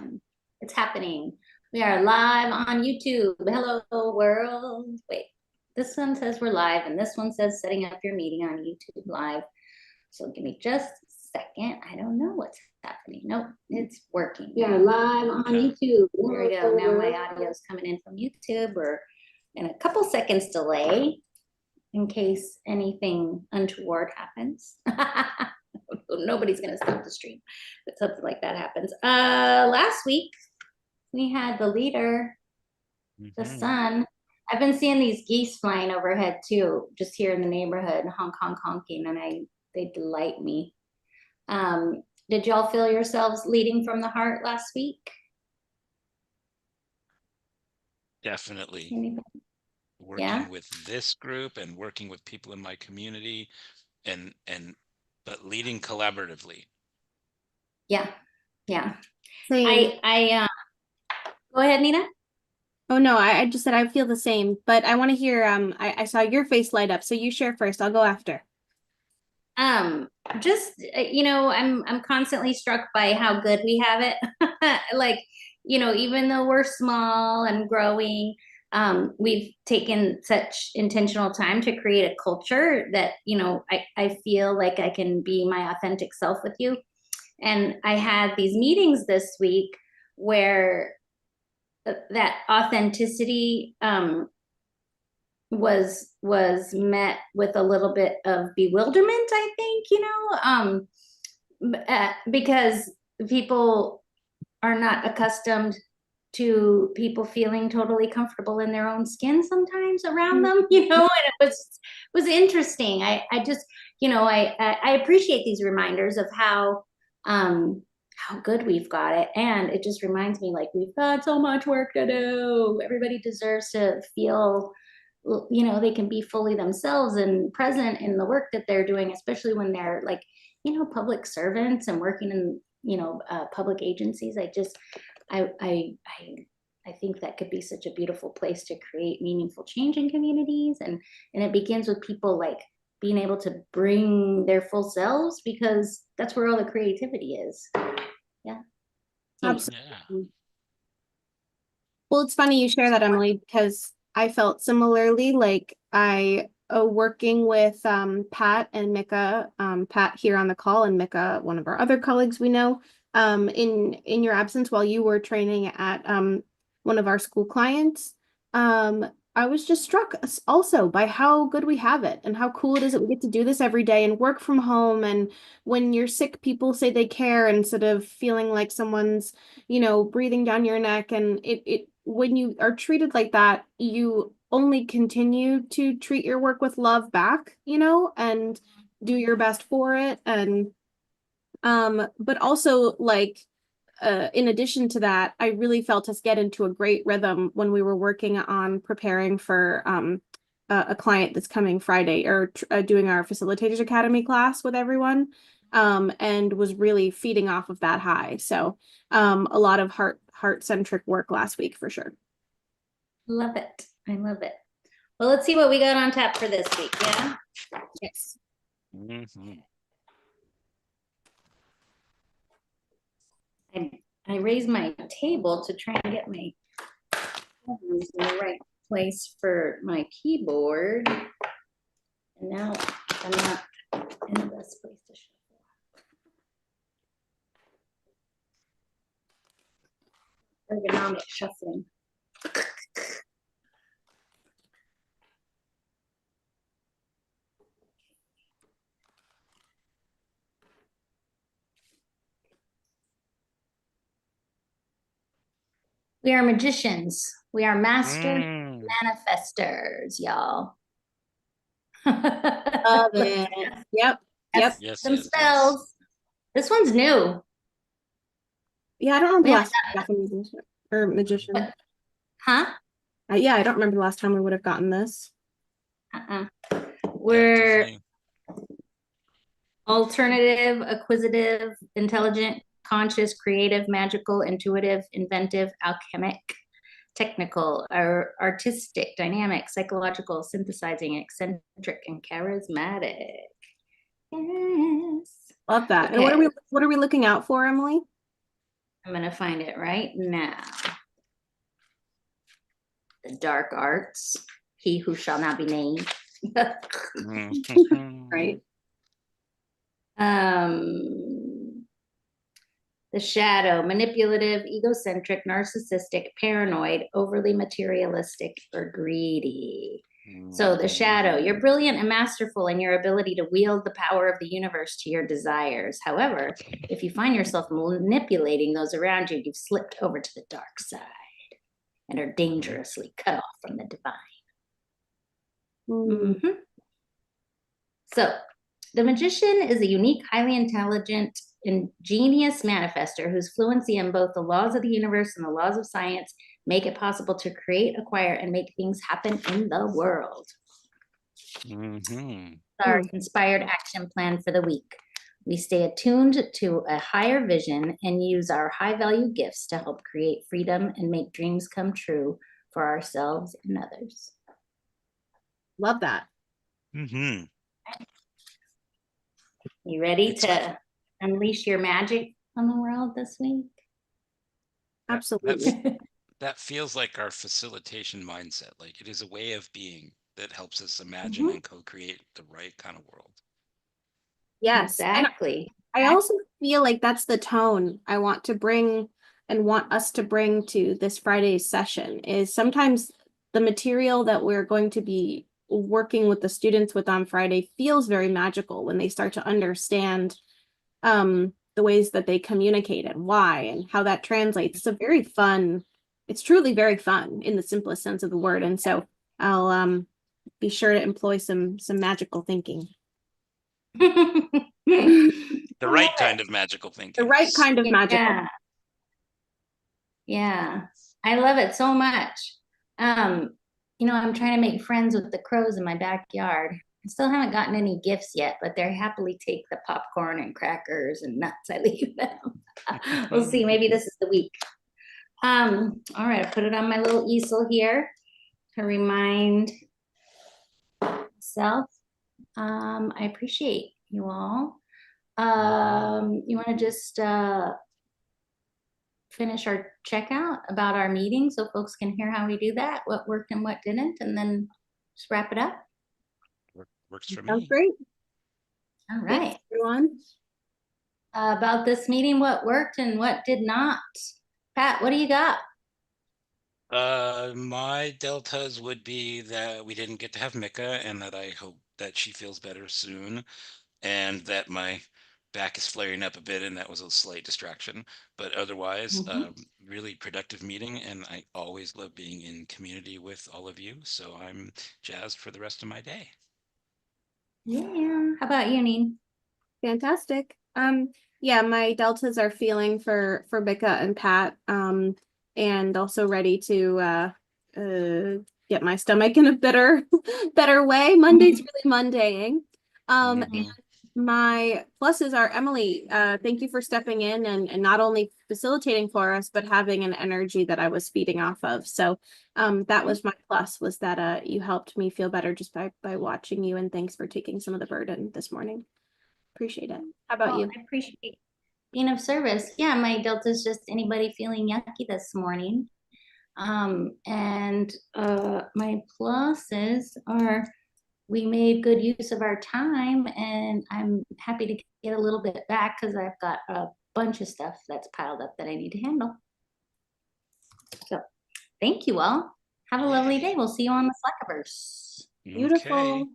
time. It's happening. We are live on YouTube. Hello, world. Wait, this one says we're live, and this one says setting up your meeting on YouTube live. So give me just a second. I don't know what's happening. Nope, it's working. We are live on YouTube. There we go. Now my audio is coming in from YouTube. We're in a couple seconds delay in case anything untoward happens. Nobody's gonna stop the stream if something like that happens. Last week we had the leader, the sun. I've been seeing these geese flying overhead too, just here in the neighborhood, honking, and they delight me. Did y'all feel yourselves leading from the heart last week? Definitely. Anybody? Working with this group and working with people in my community but leading collaboratively. Yeah. Same. I go ahead, Nina. Oh no, I just said I feel the same, but I want to hear I saw your face light up, so you share first. I'll go after. Just I'm constantly struck by how good we have it. Like, even though we're small and growing, we've taken such intentional time to create a culture that, I feel like I can be my authentic self with you. And I had these meetings this week where that authenticity was met with a little bit of bewilderment, I think, because people are not accustomed to people feeling totally comfortable in their own skin sometimes around them, and it was interesting. I just, I appreciate these reminders of how good we've got it. And it just reminds me, like, we've got so much work to do. Everybody deserves to feel, they can be fully themselves and present in the work that they're doing, especially when they're like, public servants and working in, public agencies. I think that could be such a beautiful place to create meaningful change in communities. And it begins with people like being able to bring their full selves, because that's where all the creativity is. Yeah. Absolutely. Yeah. Well, it's funny you share that, Emily, because I felt similarly. Like I working with Pat and Mika, Pat here on the call, and Mika, one of our other colleagues we know, in your absence while you were training at one of our school clients. I was just struck also by how good we have it and how cool it is that we get to do this every day and work from home. And when you're sick, people say they care instead of feeling like someone's, breathing down your neck. And it when you are treated like that, you only continue to treat your work with love back, and do your best for it. And but also, like, in addition to that, I really felt us get into a great rhythm when we were working on preparing for a client that's coming Friday, or doing our Facilitators Academy class with everyone, and was really feeding off of that high. So a lot of heart-centric work last week for sure. Love it. I love it. Well, let's see what we got on tap for this week. Yeah. Yes. Mm-hmm. I raised my table to try and get my in the right place for my keyboard, and now I'm not in the best place to shuffle. Ergonomic shuffling. We are magicians. We are master manifestors, y'all. Love it. Yep. Yes, some spells. This one's new. Yeah, I don't remember the last time magician. Huh? Yeah, I don't remember the last time we would have gotten this. We're alternative, acquisitive, intelligent, conscious, creative, magical, intuitive, inventive, alchemic, technical, artistic, dynamic, psychological, synthesizing, eccentric, and charismatic. Yes. Love that. Okay. And what are we looking out for, Emily? I'm gonna find it right now. The dark arts, he who shall not be named. Right. The shadow, manipulative, egocentric, narcissistic, paranoid, overly materialistic, or greedy. So the shadow, you're brilliant and masterful in your ability to wield the power of the universe to your desires. However, if you find yourself manipulating those around you, you've slipped over to the dark side and are dangerously cut off from the divine. Mm-hmm. So the magician is a unique, highly intelligent, ingenious manifester whose fluency in both the laws of the universe and the laws of science make it possible to create, acquire, and make things happen in the world. Our inspired action plan for the week. We stay attuned to a higher vision and use our high value gifts to help create freedom and make dreams come true for ourselves and others. Love that. You ready to unleash your magic on the world this week? Absolutely. That feels like our facilitation mindset. Like it is a way of being that helps us imagine and co-create the right kind of world. Yes, exactly. And I also feel like that's the tone I want to bring and want us to bring to this Friday's session is sometimes the material that we're going to be working with the students with on Friday feels very magical when they start to understand the ways that they communicate and why and how that translates. It's a very fun, it's truly very fun in the simplest sense of the word. And so I'll be sure to employ some magical thinking. The right kind of magical thinking. The right kind of magical. Yeah, I love it so much. You know, I'm trying to make friends with the crows in my backyard. I still haven't gotten any gifts yet, but they happily take the popcorn and crackers and nuts I leave them. We'll see. Maybe this is the week. All right, I put it on my little easel here to remind myself. I appreciate you all. You want to just finish our checkout about our meeting so folks can hear how we do that, what worked and what didn't, and then just wrap it up? Works for me. Sounds great. All right. Thanks, everyone. About this meeting, what worked and what did not? Pat, what do you got? My deltas would be that we didn't get to have Mika and that I hope that she feels better soon and that my back is flaring up a bit and that was a slight distraction, but otherwise really productive meeting, and I always love being in community with all of you, so I'm jazzed for the rest of my day. Yeah, how about you, Neen? Fantastic. Yeah, my deltas are feeling for Mika and Pat, and also ready to get my stomach in a better way. Monday's really Mondaying. And my pluses are Emily, thank you for stepping in and not only facilitating for us, but having an energy that I was feeding off of. So that was my plus, was that you helped me feel better just by watching you, and thanks for taking some of the burden this morning. Appreciate it. How about you? I appreciate being of service. Yeah, my delta is just anybody feeling yucky this morning. And my pluses are we made good use of our time, and I'm happy to get a little bit back because I've got a bunch of stuff that's piled up that I need to handle. So thank you all. Have a lovely day. We'll see you on the Slackiverse. Beautiful.